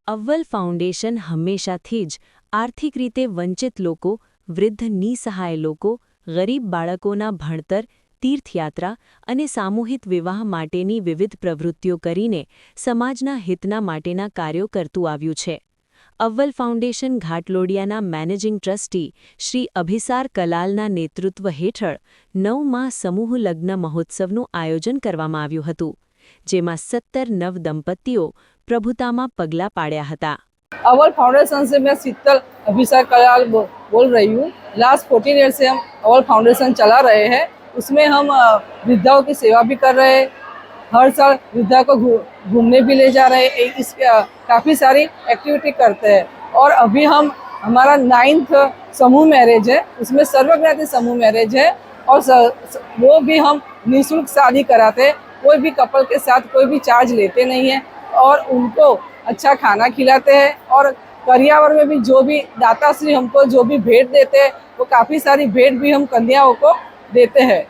અવ્વલ foundation હંમેશાથી જ આર્થિક રીતે વંચિત લોકો, વૃદ્ધ નિસહાય લોકો, ગરીબ બાળકોના ભણતર, તીર્થયાત્રા અને સામૂહિક વિવાહ માટેની વિવિધ પ્રવૃત્તિઓ કરીને સમાજના હિતના માટેના કાર્યો કરતું આવ્યું છે. અવ્વલ foundation ઘાટલોડિયાના managing trustee Shri Abhisar કલાલના નેતૃત્વ હેઠળ 9મા સમૂહ લગ્ન મહોત્સવનું આયોજન કરવામાં આવ્યું હતું, જેમાં 17 નવ દંપતીઓ પ્રભુતામાં પગલાં पाड़્યા હતા. अव्वल फाउंडेशन से मैं शीतल अभिसार कलाल बोल रही हूँ। लास्ट 14 ईयर से हम अव्वल फाउंडेशन चला रहे हैं। उसमें हम वृद्धाओं की सेवा भी कर रहे हैं। हर साल वृद्धा को घूमने भी ले जा रहे हैं। इस काफ़ी सारी एक्टिविटी करते हैं। और अभी हम हमारा 9th समूह मैरिज है, उसमें सर्वज्ञाति समूह मैरिज है और वो भी हम निःशुल्क शादी कराते हैं। कोई भी कपल के साथ कोई भी चार्ज लेते नहीं हैं और उनको अच्छा खाना खिलाते हैं। और पर्यावरण में भी जो भी दाता श्री हमको जो भी भेंट देते हैं वो काफ़ी सारी भेंट भी हम कन्याओं को देते हैं।